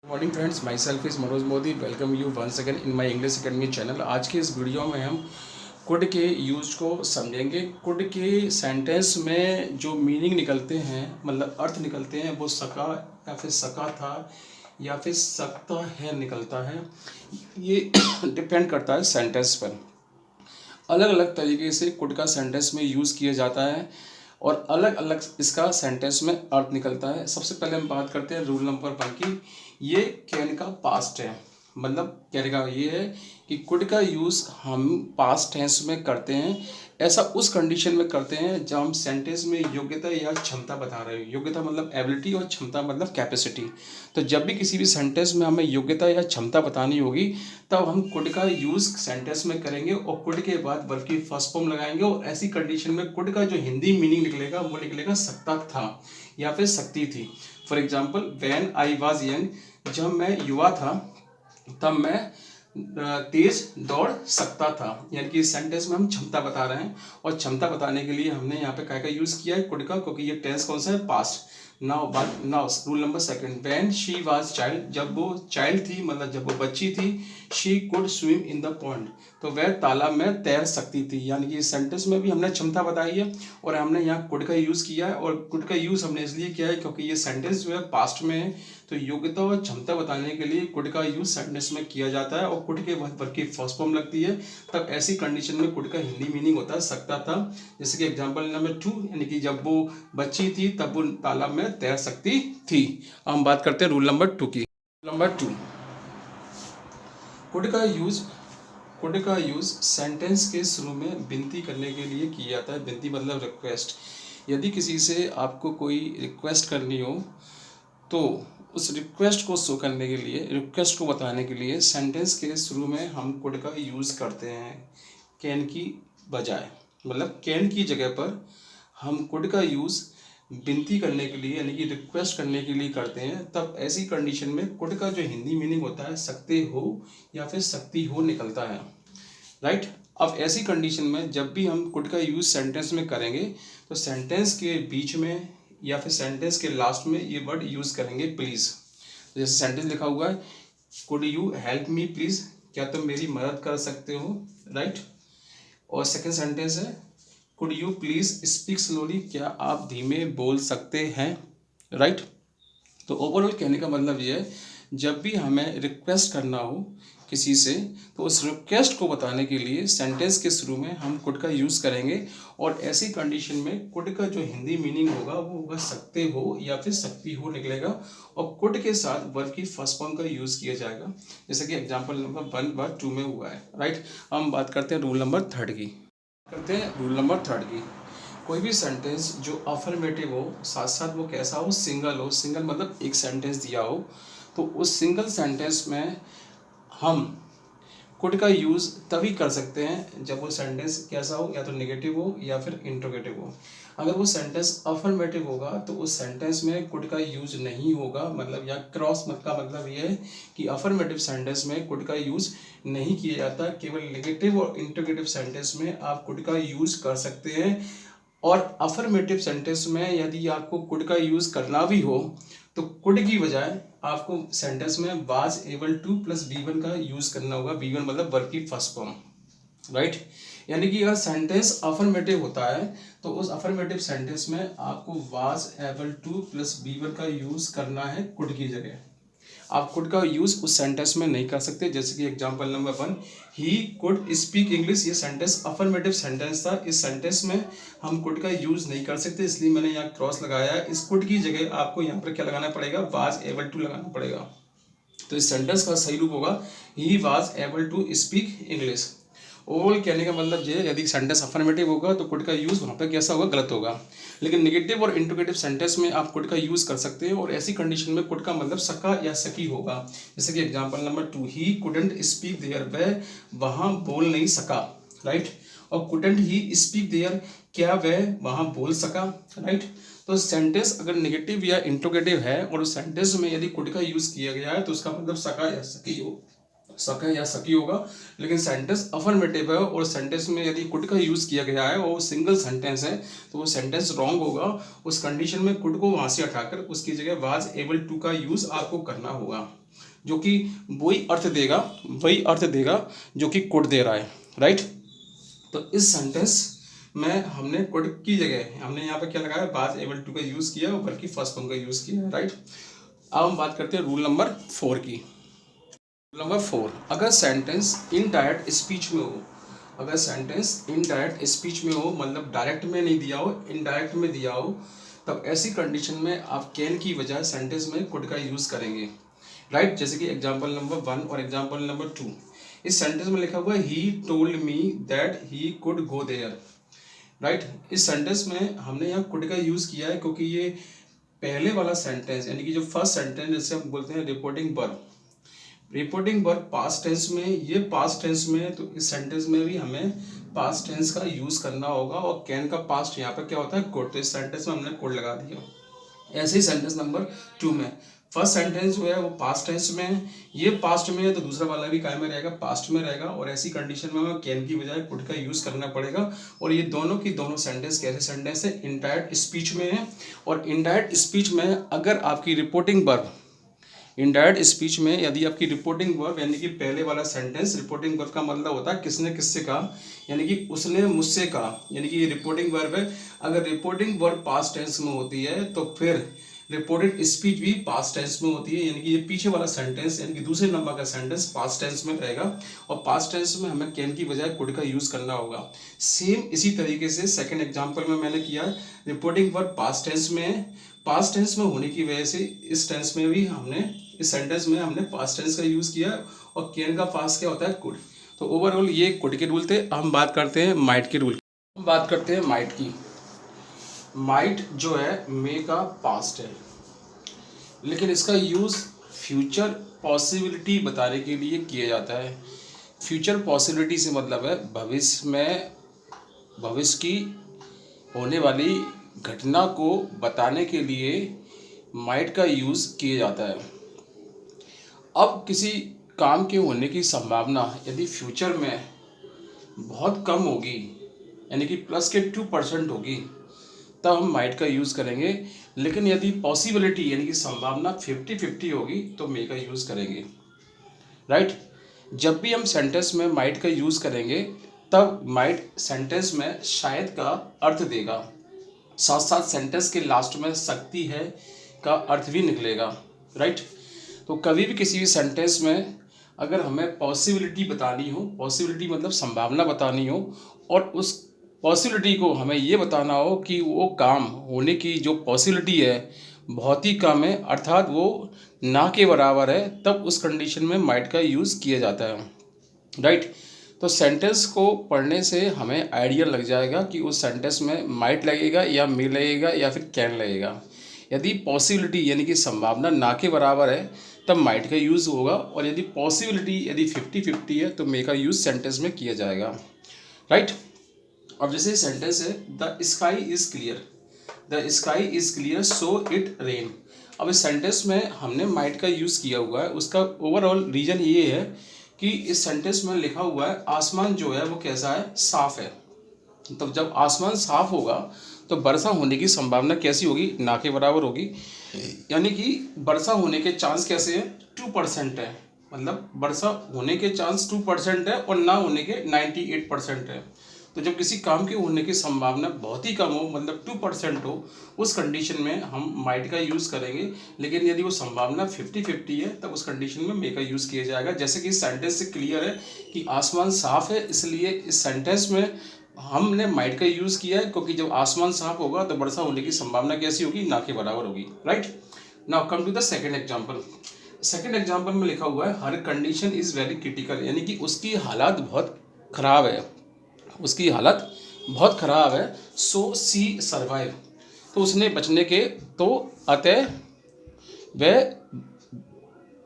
Morning friends, myself is Manoj Modi. Welcome you once again in my English academy channel. आज के इस video में हम कुड के यूज को समझेंगे। कुड के सेंटेंस में जो मीनिंग निकलते हैं, मतलब अर्थ निकलते हैं, वो सका या फिर सका था या फिर सकता है निकलता है। ये डिपेंड करता है सेंटेंस पर। अलग अलग तरीके से कुड का सेंटेंस में यूज़ किया जाता है और अलग अलग इसका सेंटेंस में अर्थ निकलता है। सबसे पहले हम बात करते हैं रूल नंबर 1 की। ये कैन का पास्ट है, मतलब कहने का ये है कि कुड का यूज़ हम पास्ट टेंस में करते हैं। ऐसा उस कंडीशन में करते हैं जब हम सेंटेंस में योग्यता या क्षमता बता रहे हो। योग्यता मतलब एबिलिटी और क्षमता मतलब कैपेसिटी। तो जब भी किसी भी सेंटेंस में हमें योग्यता या क्षमता बतानी होगी तब हम कुड का यूज़ सेंटेंस में करेंगे और कुड के बाद वर्ब की फर्स्ट फॉर्म लगाएंगे। और ऐसी कंडीशन में कुड का जो हिंदी मीनिंग निकलेगा वो निकलेगा सकता था या फिर सकती थी। For example, when I was young, जब मैं युवा था तब मैं तेज दौड़ सकता था। यानी कि इस सेंटेंस में हम क्षमता बता रहे हैं और क्षमता बताने के लिए हमने यहाँ पे क्या का यूज़ किया है, कुड का, क्योंकि ये टेंस कौन सा है, past. Now rule number 2, when she was child, जब वो चाइल्ड थी मतलब जब वो बच्ची थी, she could swim in the pond, तो वह तालाब में तैर सकती थी। यानी कि इस सेंटेंस में भी हमने क्षमता बताई है और हमने यहाँ कुड का यूज़ किया है। और कुड का यूज़ हमने इसलिए किया है क्योंकि ये सेंटेंस जो है पास्ट में है, तो योग्यता और क्षमता बताने के लिए कुड का यूज सेंटेंस में किया जाता है और कुड के बाद वर्ब की फर्स्ट फॉर्म लगती है। तब ऐसी कंडीशन में कुड का हिंदी मीनिंग होता है सकता था। जैसे कि एग्जांपल नंबर 2, यानी कि जब वो बच्ची थी तब वो तालाब में तैर सकती थी। अब हम बात करते हैं रूल नंबर 2 की। नंबर 2, कुड का यूज सेंटेंस के शुरू में विनती करने के लिए किया जाता है। विनती मतलब रिक्वेस्ट। यदि किसी से आपको कोई रिक्वेस्ट करनी हो तो उस रिक्वेस्ट को शो करने के लिए, रिक्वेस्ट को बताने के लिए सेंटेंस के शुरू में हम कुड का यूज़ करते हैं कैन की बजाय। मतलब कैन की जगह पर हम कुड का यूज़ विनती करने के लिए यानी कि रिक्वेस्ट करने के लिए करते हैं। तब ऐसी कंडीशन में कुड का जो हिंदी मीनिंग होता है सकते हो या फिर सकती हो निकलता है, राइट। अब ऐसी कंडीशन में जब भी हम कुड का यूज़ सेंटेंस में करेंगे तो सेंटेंस के बीच में या फिर सेंटेंस के लास्ट में ये वर्ड यूज़ करेंगे प्लीज़। जैसे सेंटेंस लिखा हुआ है, could you help me please, क्या तुम मेरी मदद कर सकते हो, राइट। और सेकंड सेंटेंस है, could you please speak slowly, क्या आप धीमे बोल सकते हैं, राइट। तो ओवरऑल कहने का मतलब ये है, जब भी हमें रिक्वेस्ट करना हो किसी से तो उस रिक्वेस्ट को बताने के लिए सेंटेंस के शुरू में हम कुड का यूज़ करेंगे। और ऐसी कंडीशन में कुड का जो हिंदी मीनिंग होगा वो होगा सकते हो या फिर सकती हो निकलेगा और कुड के साथ वर्ब की फर्स्ट फॉर्म का यूज़ किया जाएगा, जैसे कि एग्जाम्पल नंबर 1 व 2 में हुआ है, राइट। हम बात करते हैं रूल नंबर 3 की। रूल नंबर 3 की। कोई भी सेंटेंस जो अफर्मेटिव हो, साथ साथ वो कैसा हो, सिंगल हो। सिंगल मतलब एक सेंटेंस दिया हो तो उस सिंगल सेंटेंस में हम कुड का यूज़ तभी कर सकते हैं जब वो सेंटेंस कैसा हो, या तो नेगेटिव हो या फिर इंट्रोगेटिव हो। अगर वो सेंटेंस अफर्मेटिव होगा तो उस सेंटेंस में कुड का यूज़ नहीं होगा। मतलब या क्रॉस मत का मतलब ये है कि अफर्मेटिव सेंटेंस में कुड का यूज़ नहीं किया जाता। केवल नेगेटिव और इंट्रोगेटिव सेंटेंस में आप कुड का यूज़ कर सकते हैं। और अफर्मेटिव सेंटेंस में यदि आपको कुड का यूज़ करना भी हो तो कुड की बजाय आपको सेंटेंस में was able two plus B1 का यूज़ करना होगा। बी1 मतलब वर्ब की फर्स्ट फॉर्म, राइट। यानी कि अगर सेंटेंस अफर्मेटिव होता है तो उस अफर्मेटिव सेंटेंस में आपको was able two plus B1 का यूज़ करना है कुड की जगह। आप कुड का यूज़ उस सेंटेंस में नहीं कर सकते। जैसे कि example number 1, he could speak English, ये सेंटेंस अफर्मेटिव सेंटेंस था। इस सेंटेंस में हम कुड का यूज़ नहीं कर सकते, इसलिए मैंने यहाँ क्रॉस लगाया है। इस कुड की जगह आपको यहाँ पर क्या लगाना पड़ेगा, वाज एबल टू लगाना पड़ेगा। तो इस सेंटेंस का सही रूप होगा he was able to speak English. Overall कहने का मतलब ये है, यदि सेंटेंस अफर्मेटिव होगा तो कुड का यूज़ वहाँ पे कैसा होगा, गलत होगा। लेकिन नेगेटिव और इंट्रोगेटिव सेंटेंस में आप कुड का यूज़ कर सकते हैं और ऐसी कंडीशन में कुड का मतलब सका या सकी होगा। जैसे कि example number 2, he couldn't speak their, वह वहाँ बोल नहीं सका, राइट। और कुडंट ही स्पीक देयर, क्या वह वहाँ बोल सका, राइट। तो सेंटेंस अगर नेगेटिव या इंट्रोगेटिव है और उस सेंटेंस में यदि कुड का यूज़ किया गया है तो उसका मतलब सका या सकी हो शक है या शकी होगा, लेकिन सेंटेंस अफर्मेटिव है और सेंटेंस में यदि कुड का यूज़ किया गया है और वो सिंगल सेंटेंस है तो वो सेंटेंस रॉन्ग होगा। उस कंडीशन में कुड को वहाँ से हटाकर उसकी जगह वाज एबल टू का यूज़ आपको करना होगा, जो कि वही अर्थ देगा जो कि कुड दे रहा है, राइट। तो इस सेंटेंस में हमने कुड की जगह हमने यहाँ पे क्या लगाया, वाज एबल टू का यूज़ किया, बल्कि फर्स्ट फॉर्म का यूज़ किया है, राइट। अब हम बात करते हैं रूल नंबर 4 की। रूल नंबर 4, अगर सेंटेंस इनडायरेक्ट स्पीच में हो, अगर सेंटेंस इनडायरेक्ट स्पीच में हो, मतलब डायरेक्ट में नहीं दिया हो, इनडायरेक्ट में दिया हो, तब ऐसी कंडीशन में आप कैन की बजाय सेंटेंस में कुड का यूज़ करेंगे, राइट। जैसे कि एग्जाम्पल नंबर 1 और एग्जाम्पल नंबर 2। इस सेंटेंस में लिखा हुआ है he told me that he could go there, right. इस सेंटेंस में हमने यहाँ कुड का यूज़ किया है क्योंकि ये पहले वाला सेंटेंस यानी कि जो फर्स्ट सेंटेंस जिसे हम बोलते हैं रिपोर्टिंग वर्ब पास्ट टेंस में, ये पास्ट टेंस में, तो इस सेंटेंस में भी हमें पास्ट टेंस का यूज़ करना होगा और कैन का पास्ट यहाँ पर क्या होता है, कुड, तो इस सेंटेंस में हमने कुड लगा दिया। ऐसे ही सेंटेंस नंबर 2 में फर्स्ट सेंटेंस जो है वो पास्ट टेंस में है, ये पास्ट में है तो दूसरा वाला भी काय में रहेगा, पास्ट में रहेगा, और ऐसी कंडीशन में हमें कैन की बजाय कुड का यूज़ करना पड़ेगा। और ये दोनों की दोनों सेंटेंस कैसे सेंटेंस है, इनडायरेक्ट स्पीच में है। और इनडायरेक्ट स्पीच में अगर आपकी रिपोर्टिंग वर्ब, इनडायरेक्ट स्पीच में यदि आपकी रिपोर्टिंग वर्ब यानी कि पहले वाला सेंटेंस, रिपोर्टिंग वर्ब का मतलब होता है किसने किससे कहा, यानी कि उसने मुझसे कहा, यानी कि ये रिपोर्टिंग वर्ब है। अगर रिपोर्टिंग वर्ब पास्ट टेंस में होती है तो फिर रिपोर्टेड स्पीच भी पास्ट टेंस में होती है, यानी कि ये पीछे वाला सेंटेंस यानी कि दूसरे नंबर का सेंटेंस पास्ट टेंस में रहेगा और पास्ट टेंस में हमें कैन की बजाय कुड का यूज़ करना होगा। सेम इसी तरीके से सेकंड एग्जांपल में मैंने किया, रिपोर्टिंग वर्ब पास्ट टेंस में है, पास्ट टेंस में होने की वजह से इस टेंस में भी हमने, इस सेंटेंस में हमने पास्ट टेंस का यूज़ किया और कैन का पास्ट क्या होता है, कुड। तो ओवरऑल ये कुड के रूल थे। हम बात करते हैं माइट के रूल की। हम बात करते हैं माइट की। माइट जो है मे का पास्ट है, लेकिन इसका यूज़ फ्यूचर पॉसिबिलिटी बताने के लिए किया जाता है। फ्यूचर पॉसिबिलिटी से मतलब है भविष्य में, भविष्य की होने वाली घटना को बताने के लिए माइट का यूज़ किया जाता है। अब किसी काम के होने की संभावना यदि फ्यूचर में बहुत कम होगी, यानी कि प्लस के 2% होगी, तब हम माइट का यूज़ करेंगे। लेकिन यदि पॉसिबिलिटी यानी कि संभावना 50-50 होगी तो मे का यूज़ करेंगे, राइट। जब भी हम सेंटेंस में माइट का यूज़ करेंगे तब माइट सेंटेंस में शायद का अर्थ देगा, साथ साथ सेंटेंस के लास्ट में सकती है का अर्थ भी निकलेगा, राइट। तो कभी भी किसी भी सेंटेंस में अगर हमें पॉसिबिलिटी बतानी हो, पॉसिबिलिटी मतलब संभावना बतानी हो, और उस पॉसिबिलिटी को हमें ये बताना हो कि वो काम होने की जो पॉसिबिलिटी है बहुत ही कम है, अर्थात वो ना के बराबर है, तब उस कंडीशन में माइट का यूज़ किया जाता है, राइट। तो सेंटेंस को पढ़ने से हमें आइडिया लग जाएगा कि उस सेंटेंस में माइट लगेगा या मे लगेगा या फिर कैन लगेगा। यदि पॉसिबिलिटी यानी कि संभावना ना के बराबर है तब माइट का यूज़ होगा, और यदि पॉसिबिलिटी यदि 50-50 है तो मे का यूज़ सेंटेंस में किया जाएगा, राइट। अब जैसे सेंटेंस है the sky is clear, the sky is clear so it rain. अब इस सेंटेंस में हमने माइट का यूज़ किया हुआ है, उसका ओवरऑल रीज़न ये है कि इस सेंटेंस में लिखा हुआ है आसमान जो है वो कैसा है, साफ़ है। तो जब आसमान साफ़ होगा तो वर्षा होने की संभावना कैसी होगी, ना के बराबर होगी, यानी कि वर्षा होने के चांस कैसे हैं, 2% है, मतलब वर्षा होने के चांस 2% है और ना होने के 98% है। तो जब किसी काम के होने की संभावना बहुत ही कम हो, मतलब 2% हो, उस कंडीशन में हम माइट का यूज़ करेंगे। लेकिन यदि वो संभावना 50-50 है तब उस कंडीशन में मे का यूज़ किया जाएगा। जैसे कि इस सेंटेंस से क्लियर है कि आसमान साफ़ है, इसलिए इस सेंटेंस में हमने माइट का यूज़ किया है, क्योंकि जब आसमान साफ होगा तो वर्षा होने की संभावना कैसी होगी, ना के बराबर होगी, right. Now come to the second example. Second example में लिखा हुआ है her condition is very critical, यानी कि उसकी हालात बहुत ख़राब है, उसकी हालत बहुत ख़राब है, सो सी सर्वाइव, तो उसने बचने के, तो अतः वह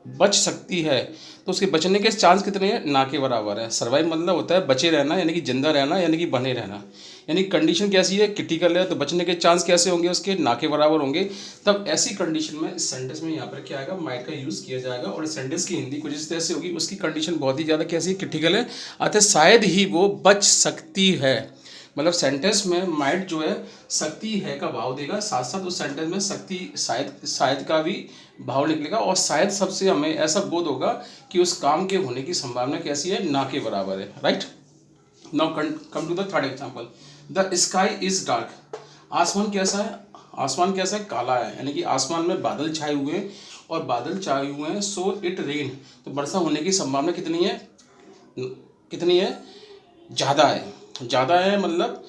बच सकती है, तो उसके बचने के चांस कितने हैं, ना के बराबर है। सर्वाइव मतलब होता है बचे रहना, यानी कि जिंदा रहना, यानी कि बने रहना। यानी कंडीशन कैसी है, क्रिटिकल है, तो बचने के चांस कैसे होंगे उसके, ना के बराबर होंगे। तब ऐसी कंडीशन में इस सेंटेंस में यहाँ पर क्या आएगा, माइट का यूज़ किया जाएगा। और इस सेंटेंस की हिंदी कुछ इस तरह से होगी, उसकी कंडीशन बहुत ही ज़्यादा कैसी, क्रिटिकल है, अतः शायद ही वो बच सकती है। मतलब सेंटेंस में माइट जो है शक्ति है का भाव देगा, साथ साथ उस सेंटेंस में शक्ति शायद शायद का भी भाव निकलेगा। और शायद सबसे हमें ऐसा बोध होगा कि उस काम के होने की संभावना कैसी है, ना के बराबर है। Right, now come to the third example. The sky is dark. आसमान कैसा है, आसमान कैसा है, काला है, यानी कि आसमान में बादल छाए हुए हैं, और बादल छाए हुए हैं, सो इट रेन, तो वर्षा होने की संभावना कितनी है, कितनी है, ज़्यादा है। ज़्यादा है मतलब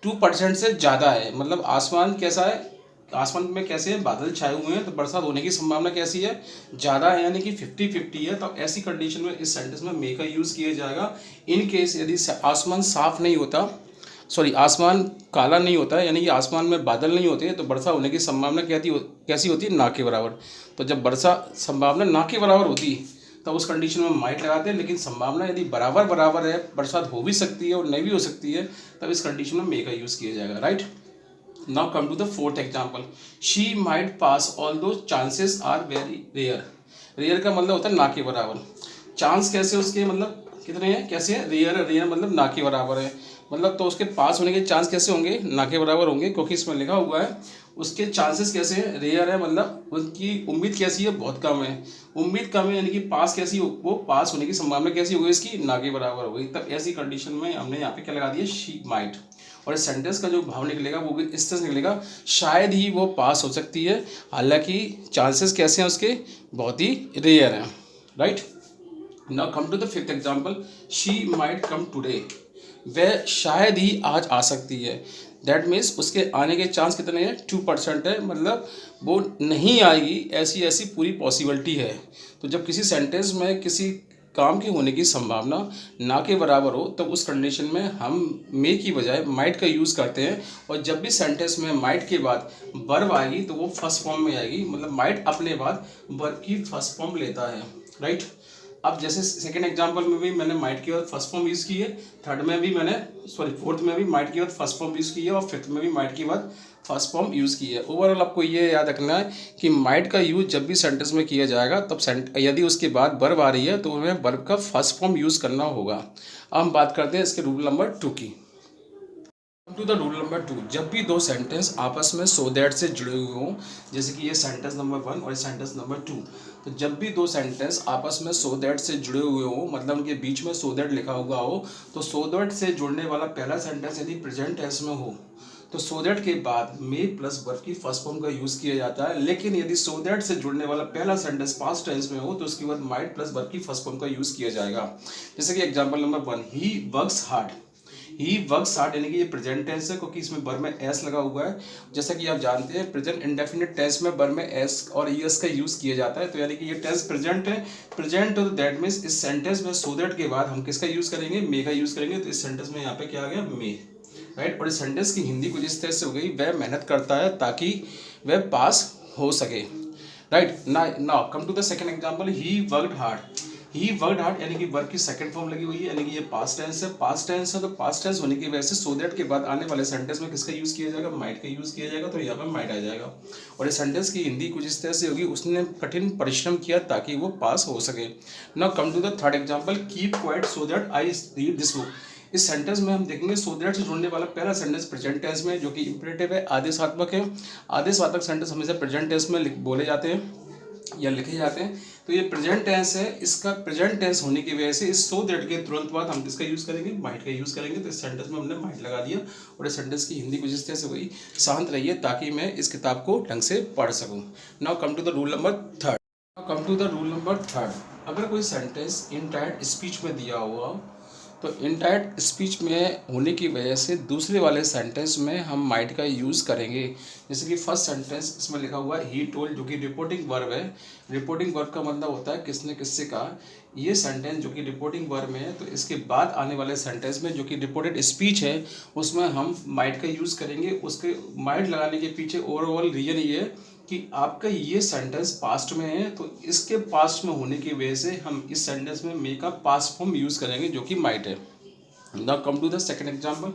2% से ज़्यादा है। मतलब आसमान कैसा है, आसमान में कैसे है, बादल छाए हुए हैं, तो बरसात होने की संभावना कैसी है, ज़्यादा है, यानी कि 50-50 है। तो ऐसी कंडीशन में इस सेंटेंस में मे का यूज़ किया जाएगा। इन केस यदि आसमान साफ नहीं होता, सॉरी आसमान काला नहीं होता है, यानी कि आसमान में बादल नहीं होते, तो वर्षा होने की संभावना कैसी होती है, ना के बराबर। तो जब वर्षा संभावना ना के बराबर होती तब उस कंडीशन में माइट लगाते हैं। लेकिन संभावना यदि बराबर बराबर है, बरसात हो भी सकती है और नहीं भी हो सकती है, तब इस कंडीशन में मे का यूज़ किया जाएगा। Right, now come to the fourth example. She might pass all though chances are very rare. Rare का मतलब होता है ना के बराबर। चांस कैसे उसके मतलब कितने हैं, कैसे है, रेयर है, रेयर मतलब ना के बराबर है। मतलब तो उसके पास होने के चांस कैसे होंगे, ना के बराबर होंगे, क्योंकि इसमें लिखा हुआ है उसके चांसेस कैसे हैं, रेयर है, मतलब उसकी उम्मीद कैसी है, बहुत कम है। उम्मीद कम है यानी कि पास कैसी हो, वो पास होने की संभावना कैसी हो गई इसकी, ना के बराबर हो गई। तब ऐसी कंडीशन में हमने यहाँ पे क्या लगा दिया, शी माइट। और इस सेंटेंस का जो भाव निकलेगा वो भी इस तरह से निकलेगा, शायद ही वो पास हो सकती है, हालांकि चांसेस कैसे हैं उसके, बहुत ही रेयर हैं। Right, now come to the fifth example. She might come today. वह शायद ही आज आ सकती है। दैट मीन्स उसके आने के चांस कितने हैं, 2% है, मतलब वो नहीं आएगी, ऐसी ऐसी पूरी पॉसिबिलिटी है। तो जब किसी सेंटेंस में किसी काम के होने की संभावना ना के बराबर हो, तब उस कंडीशन में हम मे की बजाय माइट का यूज़ करते हैं। और जब भी सेंटेंस में माइट के बाद वर्ब आएगी तो वो फर्स्ट फॉर्म में आएगी, मतलब माइट अपने बाद वर्ब की फर्स्ट फॉर्म लेता है। राइट, अब जैसे सेकंड एग्जांपल में भी मैंने माइट की बाद फर्स्ट फॉर्म यूज़ की है, थर्ड में भी मैंने फोर्थ में भी माइट की बाद फर्स्ट फॉर्म यूज़ की है, और फिफ्थ में भी माइट की बाद फर्स्ट फॉर्म यूज़ की है। ओवरऑल आपको ये याद रखना है कि माइट का यूज़ जब भी सेंटेंस में किया जाएगा, तब यदि उसके बाद वर्ब आ रही है तो हमें वर्ब का फर्स्ट फॉर्म यूज़ करना होगा। अब हम बात करते हैं इसके रूल नंबर 2 की। टू द रूल नंबर 2, जब भी दो सेंटेंस आपस में सो दैट से जुड़े हुए हों, जैसे कि ये सेंटेंस नंबर 1 और सेंटेंस नंबर 2, तो जब भी दो सेंटेंस आपस में सो दैट से जुड़े हुए हों, मतलब उनके बीच में सो दैट लिखा हुआ हो, तो सो दैट से जुड़ने वाला पहला सेंटेंस यदि प्रेजेंट टेंस में हो तो सो दैट के बाद मे प्लस वर्ब की फर्स्ट फॉर्म का यूज़ किया जाता है। लेकिन यदि सो दैट से जुड़ने वाला पहला सेंटेंस पास्ट टेंस में हो तो उसके बाद माइट प्लस वर्ब की फर्स्ट फॉर्म का यूज़ किया जाएगा। जैसे कि example number 1, he works hard. He works hard यानी कि ये प्रेजेंट टेंस है, क्योंकि इसमें वर्ब में एस लगा हुआ है। जैसा कि आप जानते हैं प्रेजेंट इंडेफिनिट टेंस में वर्ब में एस और ईएस का यूज़ किया जाता है, तो यानी कि ये टेंस प्रेजेंट है। प्रेजेंट तो दैट मीन्स इस सेंटेंस में सो दैट के बाद हम किसका यूज़ करेंगे, मे का यूज़ करेंगे। तो इस सेंटेंस में यहाँ पे क्या आ गया, मे। राइट, और इस सेंटेंस की हिंदी कुछ इस तरह से हो गई, वह मेहनत करता है ताकि वह पास हो सके। Right, now come to the second example, he worked hard. He worked hard यानी कि वर्क की सेकंड फॉर्म लगी हुई है, यानी कि ये पास्ट टेंस है। पास्ट टेंस है तो पास्ट टेंस होने की वजह से सो दैट के बाद आने वाले सेंटेंस में किसका यूज़ किया जाएगा, माइट का यूज़ किया जाएगा। तो यहाँ पर माइट आ जाएगा। और इस सेंटेंस की हिंदी कुछ इस तरह से होगी, उसने कठिन परिश्रम किया ताकि वो पास हो सके। Now come to the third example, keep quiet so that I read this book. इस सेंटेंस में हम देखेंगे सो दैट से जुड़ने वाला पहला सेंटेंस प्रेजेंट टेंस में, जो कि इंपरेटिव है, आदेशात्मक है। आदेशात्मक सेंटेंस हमेशा प्रेजेंट टेंस में बोले जाते हैं या लिखे जाते हैं। तो ये प्रेजेंट टेंस है, इसका प्रेजेंट टेंस होने की वजह से इस सो दैट के तुरंत बाद हम किसका यूज़ करेंगे, माइट का यूज़ करेंगे। तो इस सेंटेंस में हमने माइट लगा दिया। और इस सेंटेंस की हिंदी कुछ इस तरह से हुई, शांत रहिए ताकि मैं इस किताब को ढंग से पढ़ सकूँ। Now come to the rule number third. अगर कोई सेंटेंस इनडायरेक्ट स्पीच में दिया हुआ, तो इनडायरेक्ट स्पीच में होने की वजह से दूसरे वाले सेंटेंस में हम माइट का यूज़ करेंगे। जैसे कि फर्स्ट सेंटेंस इसमें लिखा हुआ है ही टोल्ड, जो कि रिपोर्टिंग वर्ब है। रिपोर्टिंग वर्ब का मतलब होता है किसने किससे कहा। ये सेंटेंस जो कि रिपोर्टिंग वर्ब में है, तो इसके बाद आने वाले सेंटेंस में जो कि रिपोर्टेड स्पीच है, उसमें हम माइट का यूज़ करेंगे। उसके माइट लगाने के पीछे ओवरऑल रीजन ये है कि आपका ये सेंटेंस पास्ट में है, तो इसके पास्ट में होने की वजह से हम इस सेंटेंस में मे का पास्ट फॉर्म यूज़ करेंगे, जो कि माइट है। Now come to the second example.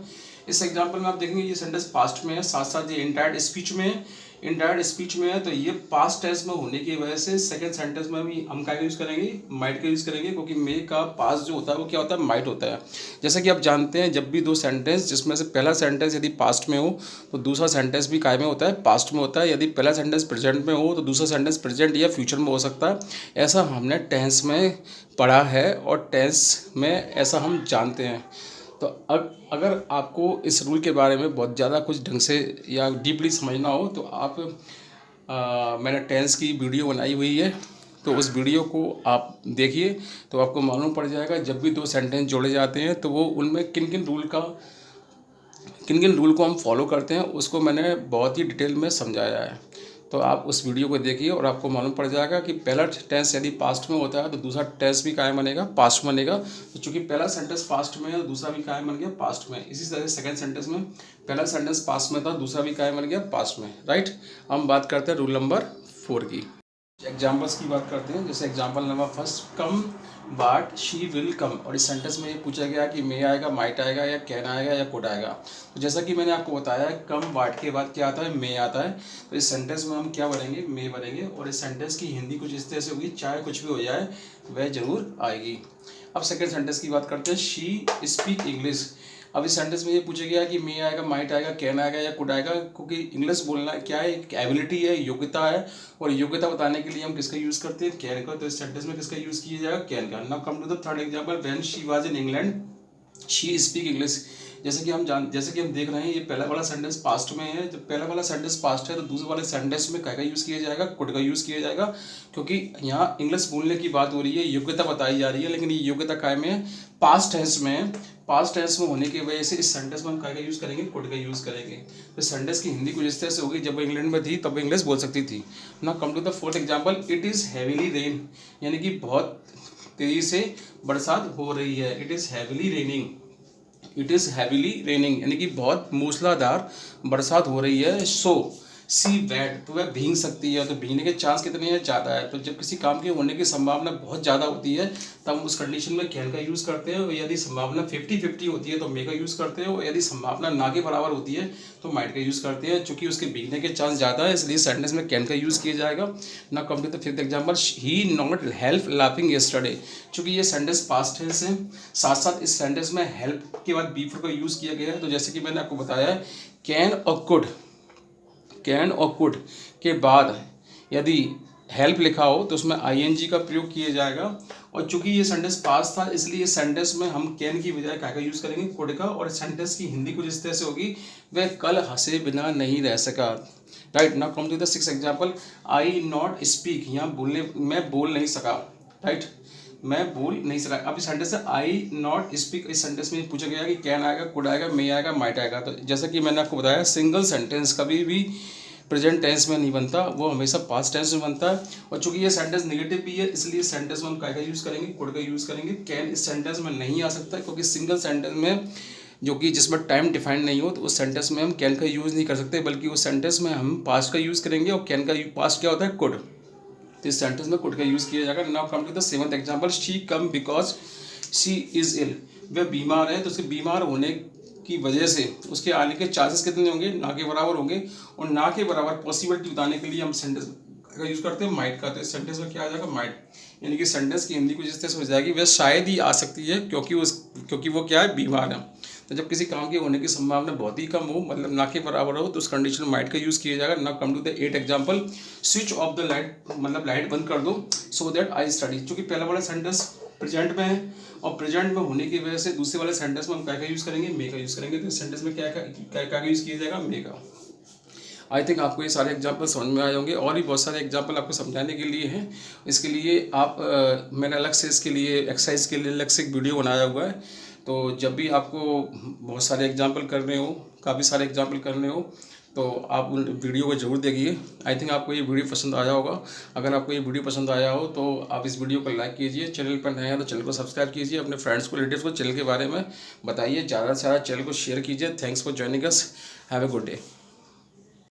इस एग्जांपल में आप देखेंगे ये सेंटेंस पास्ट में है, साथ साथ ये इंटायर स्पीच में है, इंटायर स्पीच में है, तो ये पास्ट टेंस में होने की वजह से सेकंड सेंटेंस में भी हम क्या यूज़ करेंगे, माइट का यूज़ करेंगे, क्योंकि मे का पास्ट जो होता है वो क्या होता है, माइट होता है। जैसा कि आप जानते हैं, जब भी दो सेंटेंस जिसमें से पहला सेंटेंस यदि पास्ट में हो तो दूसरा सेंटेंस भी काय में होता है, पास्ट में होता है। यदि पहला सेंटेंस प्रेजेंट में हो तो दूसरा सेंटेंस प्रेजेंट या फ्यूचर में हो सकता है। ऐसा हमने टेंस में पढ़ा है और टेंस में ऐसा हम जानते हैं। तो अगर आपको इस रूल के बारे में बहुत ज़्यादा कुछ ढंग से या डीपली समझना हो तो आप मैंने टेंस की वीडियो बनाई हुई है, तो उस वीडियो को आप देखिए तो आपको मालूम पड़ जाएगा जब भी दो सेंटेंस जोड़े जाते हैं तो वो उनमें किन किन रूल को हम फॉलो करते हैं, उसको मैंने बहुत ही डिटेल में समझाया है। तो आप उस वीडियो को देखिए और आपको मालूम पड़ जाएगा कि पहला टेंस यदि पास्ट में होता है तो दूसरा टेंस भी कायम बनेगा, पास्ट में बनेगा। तो चूंकि पहला सेंटेंस पास्ट में है तो दूसरा भी कायम बन गया पास्ट में। इसी तरह सेकंड सेंटेंस में पहला सेंटेंस पास्ट में था, दूसरा भी कायम बन गया पास्ट में, राइट। हम बात करते हैं रूल नंबर 4 की। एग्जाम्पल्स की बात करते हैं। जैसे एग्जाम्पल नंबर फर्स्ट, कम बाट शी विल कम, और इस सेंटेंस में ये पूछा गया कि मे आएगा, माइट आएगा, या कैन आएगा, या कुड आएगा। तो जैसा कि मैंने आपको बताया, कम बाट के बाद क्या आता है, मे आता है। तो इस सेंटेंस में हम क्या बनेंगे, मे बनेंगे, और इस सेंटेंस की हिंदी कुछ इस तरह से होगी, चाहे कुछ भी हो जाए वह जरूर आएगी। अब सेकेंड सेंटेंस की बात करते हैं, शी स्पीक इंग्लिश। अब इस सेंटेंस में ये पूछा गया कि मे आएगा, माइट आएगा, कैन आएगा, या कुड आएगा, क्योंकि इंग्लिश बोलना क्या है, एक एबिलिटी है, योग्यता है, और योग्यता बताने के लिए हम किसका यूज़ करते हैं, कैन का। तो इस सेंटेंस में किसका यूज़ किया जाएगा, कैन का। Now come to the third example, when she was in England she speak English. जैसे कि हम देख रहे हैं, ये पहला वाला सेंटेंस पास्ट में है। जब पहला वाला सेंटेंस पास्ट है तो दूसरे वाले सेंटेंस में क्या का यूज़ किया जाएगा, कुड का यूज़ किया जाएगा, क्योंकि यहाँ इंग्लिश बोलने की बात हो रही है, योग्यता बताई जा रही है, लेकिन ये योग्यता काय में है, पास्ट टेंस में। पास्ट टेंस में होने की वजह से इस सेंटेंस में हम काय का यूज़ करेंगे, कुड का यूज़ करेंगे। तो सेंटेंस की हिंदी कुछ इस तरह से होगी, जब वो इंग्लैंड में थी तब वो इंग्लिश बोल सकती थी। Now come to the fourth example, it is heavily rain, यानी कि बहुत तेज़ी से बरसात हो रही है। It is heavily raining, it is heavily raining, यानी कि बहुत मूसलाधार बरसात हो रही है। सो सी वेट, तो वह भीग सकती है। तो भीगने के चांस कितने हैं, ज़्यादा है। तो जब किसी काम के होने की संभावना बहुत ज़्यादा होती है तब उस कंडीशन में कैन का यूज़ करते हैं, और यदि संभावना 50-50 होती है तो मे का यूज़ करते हैं, और यदि संभावना ना के बराबर होती है तो माइट का यूज़ करते हैं। चूँकि उसके भीगने के चांस ज़्यादा है इसलिए सेंटेंस में कैन का यूज़ किया जाएगा। Now come to the fifth example, he not help laughing yesterday. चूँकि ये सेंटेंस पास्ट टेंस है, साथ साथ इस सेंटेंस में हेल्प के बाद बी फोर का यूज़ किया गया है। तो जैसे कि मैंने आपको बताया है, कैन और कुड, कैन और कुड के बाद यदि हेल्प लिखा हो तो उसमें आईएनजी का प्रयोग किया जाएगा। और चूंकि ये सेंटेंस पास था इसलिए इस सेंटेंस में हम कैन की बजाय क्या का यूज़ करेंगे, कुड का। और सेंटेंस की हिंदी कुछ इस तरह से होगी, वह कल हंसे बिना नहीं रह सका, right. Now come to the sixth example, I not speak, यहाँ मैं बोल नहीं सका, राइट, मैं बोल नहीं सका। अब इस सेंटेंस से आई नॉट स्पीक, इस सेंटेंस में पूछा गया कि कैन आएगा, कुड आएगा, मे आएगा, माइट आएगा। तो जैसा कि मैंने आपको बताया, सिंगल सेंटेंस कभी भी प्रेजेंट टेंस में नहीं बनता, वो हमेशा पास्ट टेंस में बनता है। और चूंकि ये सेंटेंस नेगेटिव भी है इसलिए सेंटेंस में हम क्या का यूज़ करेंगे, कुड का यूज़ करेंगे। कैन इस सेंटेंस में नहीं आ सकता क्योंकि सिंगल सेंटेंस में जो कि जिसमें टाइम डिफाइंड नहीं हो तो उस सेंटेंस में हम कैन का यूज़ नहीं कर सकते, बल्कि उस सेंटेंस में हम पास्ट का यूज़ करेंगे। और कैन का पास्ट क्या होता है, कुड। तो इस सेंटेंस में कुड का यूज़ किया जाएगा। Now come to the seventh example, she come because she is ill, वह बीमार है तो उसके बीमार होने की वजह से उसके आने के चांसेस कितने होंगे, ना के बराबर होंगे। और ना के बराबर पॉसिबिलिटी बताने के लिए हम सेंटेंस का यूज़ करते हैं, माइट का। तो इस सेंटेंस में क्या आ जाएगा, माइट, यानी कि सेंटेंस की हिंदी कुछ इस तरह से हो जाएगी, वह शायद ही आ सकती है क्योंकि वो क्या है, बीमार है। तो जब किसी काम के होने की संभावना बहुत ही कम हो, मतलब ना के बराबर हो, तो उस कंडीशन में माइट का यूज़ किया जाएगा। Now come to the 8 example, switch off the light, मतलब लाइट बंद कर दो, सो दैट आई स्टडी। चूँकि पहला वाला सेंटेंस प्रेजेंट में है और प्रेजेंट में होने की वजह से दूसरे वाले सेंटेंस में हम क्या का यूज़ करेंगे, मे का यूज़ करेंगे। तो इस सेंटेंस में क्या यूज़ किया जाएगा, मे का। आई थिंक आपको ये सारे एग्जाम्पल समझ में आए होंगे, और भी बहुत सारे एग्जाम्पल आपको समझाने के लिए हैं। इसके लिए आप मैंने अलग से इसके लिए एक्सरसाइज के लिए अलग से एक वीडियो बनाया हुआ है। तो जब भी आपको बहुत सारे एग्जाम्पल करने हो, काफ़ी सारे एग्जाम्पल करने हो, तो आप उन वीडियो को ज़रूर देखिए। आई थिंक आपको ये वीडियो पसंद आया होगा। अगर आपको ये वीडियो पसंद आया हो तो आप इस वीडियो को लाइक कीजिए, चैनल पर नए हैं तो चैनल को सब्सक्राइब कीजिए, अपने फ्रेंड्स को, रिलेटिव्स को चैनल के बारे में बताइए, ज़्यादा से ज़्यादा चैनल को शेयर कीजिए। Thanks for joining us, have a good day.